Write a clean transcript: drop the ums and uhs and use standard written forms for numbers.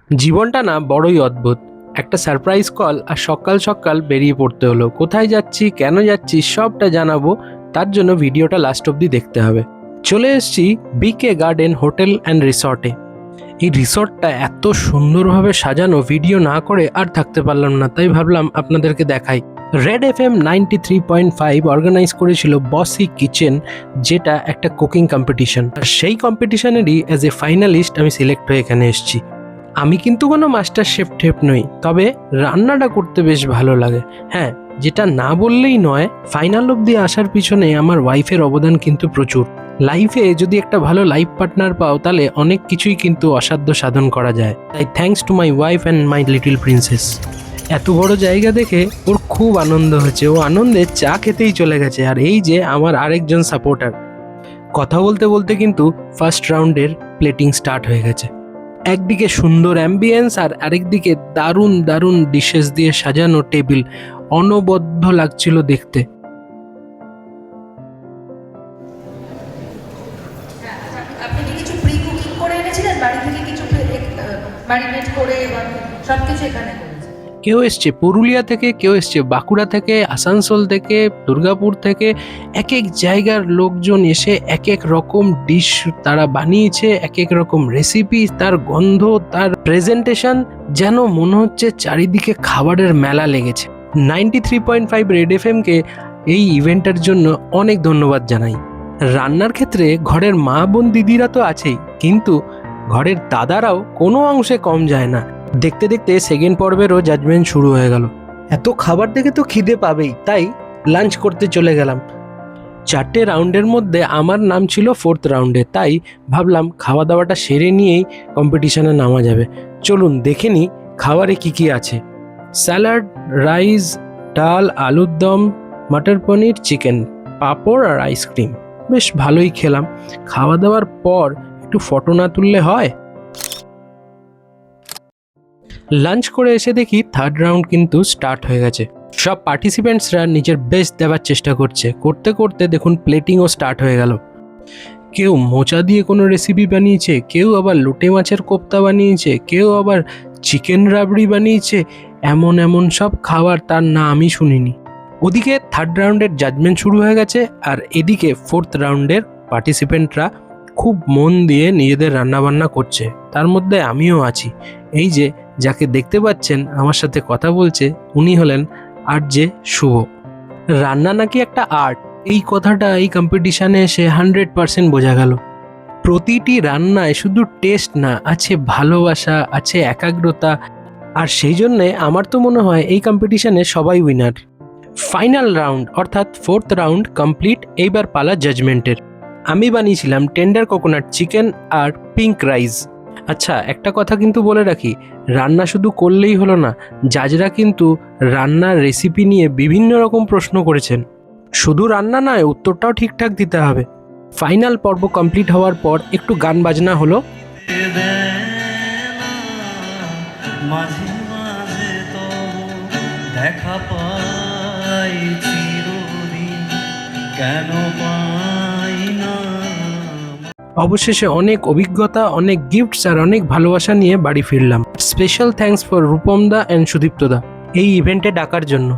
জীবনটা না বড়ই অদ্ভুত। একটা সারপ্রাইজ কল আর সকাল সকাল বেরিয়ে পড়তে হলো। কোথায় যাচ্ছি, কেন যাচ্ছি সবটা জানাবো। তার জন্য ভিডিওটা লাস্ট অবধি দেখতে হবে। চলে এসেছি বিকে গার্ডেন হোটেল অ্যান্ড রিসর্টে। এই রিসর্টটা এত সুন্দরভাবে সাজানো, ভিডিও না করে আর থাকতে পারলাম না, তাই ভাবলাম আপনাদেরকে দেখাই। রেড FM 93.5 অর্গানাইজ করেছিল বসি কিচেন, যেটা একটা কুকিং কম্পিটিশন। আর সেই কম্পিটিশনেরই অ্যাজ এ ফাইনালিস্ট আমি সিলেক্ট হয়ে এখানে এসেছি। আমি কিন্তু কোনো মাস্টার শেফ টেপ নই, তবে রান্নাটা করতে বেশ ভালো লাগে। হ্যাঁ, যেটা না বললেই নয়, ফাইনাল অবধি আসার পিছনে আমার ওয়াইফের অবদান কিন্তু প্রচুর। লাইফে যদি একটা ভালো লাইফ পার্টনার পাও, তাহলে অনেক কিছুই কিন্তু অসাধ্য সাধন করা যায়। তাই thanks to my wife and my little princess. এত বড় জায়গা দেখে ওর খুব আনন্দ হয়েছে, ও আনন্দে চা খেতেই চলে গেছে। আর এই যে আমার আরেকজন সাপোর্টার। কথা বলতে বলতে কিন্তু ফার্স্ট রাউন্ডের প্লেটিং স্টার্ট হয়ে গেছে। একদিকে সুন্দর অ্যাম্বিয়েন্স আর আরেকদিকে দারুণ দারুণ ডিশেস দিয়ে সাজানো টেবিল, অনবদ্য লাগছিল দেখতে। আপনি কি কিছু প্রি কুকিং করে এনেছিলেন বাড়ি থেকে? কিছু ম্যারিনেট করে সবকিছু এখানে করেছেন? কেউ এসছে পুরুলিয়া থেকে, কেউ এসছে বাঁকুড়া থেকে, আসানসোল থেকে, দুর্গাপুর থেকে। এক এক জায়গার লোকজন এসে এক এক রকম ডিশ তারা বানিয়েছে, এক এক রকম রেসিপি, তার গন্ধ, তার প্রেজেন্টেশন, যেন মনে হচ্ছে চারিদিকে খাবারের মেলা লেগেছে। 93.5 রেড এফএমকে এই ইভেন্টের জন্য অনেক ধন্যবাদ জানাই। রান্নার ক্ষেত্রে ঘরের মা বোন দিদিরা তো আছেই, কিন্তু ঘরের দাদারাও কোনো অংশে কম যায় না। দেখতে দেখতে সেকেন্ড পর্বেরও জাজমেন্ট শুরু হয়ে গেল। এত খাবার দেখে তো খিদে পাবেই, তাই লাঞ্চ করতে চলে গেলাম। 4টে রাউন্ডের মধ্যে আমার নাম ছিল 4th রাউন্ডে, তাই ভাবলাম খাওয়া দাওয়াটা সেরে নিয়েই কম্পিটিশনে নামা যাবে। চলুন দেখে নিই খাবারে কি কি আছে। স্যালাড, রাইস, ডাল, আলুর দম, মটর পনির, চিকেন, পাঁপড় আর আইসক্রিম। বেশ ভালোই খেলাম। খাওয়া দাওয়ার পর একটু ফটো না তুললে হয়? লাঞ্চ করে এসে দেখি থার্ড রাউন্ড কিন্তু স্টার্ট হয়ে গেছে। সব পার্টিসিপেন্টসরা নিজের বেস্ট দেওয়ার চেষ্টা করছে। করতে করতে দেখুন প্লেটিংও স্টার্ট হয়ে গেল। কেউ মোচা দিয়ে কোনো রেসিপি বানিয়েছে, কেউ আবার লোটে মাছের কোপ্তা বানিয়েছে, কেউ আবার চিকেন রাবড়ি বানিয়েছে। এমন এমন সব খাবার তার না আমি শুনিনি। ওদিকে থার্ড রাউন্ডের জাজমেন্ট শুরু হয়ে গেছে, আর এদিকে 4th রাউন্ডের পার্টিসিপেন্টরা খুব মন দিয়ে নিজেদের রান্নাবান্না করছে। তার মধ্যে আমিও আছি। এই যে যাকে দেখতে পাচ্ছেন আমার সাথে কথা বলছে, উনি হলেন আরজে শুভ। রান্না নাকি একটা আর্ট, এই কথাটা এই কম্পিটিশানে এসে 100% বোঝা গেল। প্রতিটি রান্নায় শুধু টেস্ট না, আছে ভালোবাসা, আছে একাগ্রতা। আর সেই জন্যে আমার তো মনে হয় এই কম্পিটিশানে সবাই উইনার। ফাইনাল রাউন্ড অর্থাৎ 4th রাউন্ড কমপ্লিট। এইবার পালা জাজমেন্টের। আমি বানিয়েছিলাম টেন্ডার কোকোনাট চিকেন আর পিঙ্ক রাইস। আচ্ছা, একটা কথা কিন্তু বলে রাখি, রান্না শুধু করলেই হলো না, জাজরা কিন্তু রান্নার রেসিপি নিয়ে বিভিন্ন রকম প্রশ্ন করেছেন। শুধু রান্না নয়, উত্তরটাও ঠিকঠাক দিতে হবে। ফাইনাল পর্ব কমপ্লিট হওয়ার পর একটু গান বাজনা হলো। মাঝে মাঝে তো দেখা পাই চিরদিন, কেন পাই না। অবশেষে অনেক অভিজ্ঞতা, অনেক গিফটস আর অনেক ভালোবাসা নিয়ে বাড়ি ফিরলাম। স্পেশাল থ্যাঙ্কস ফর রূপম দা অ্যান্ড সুদীপ্ত দা এই ইভেন্টে ডাকার জন্য।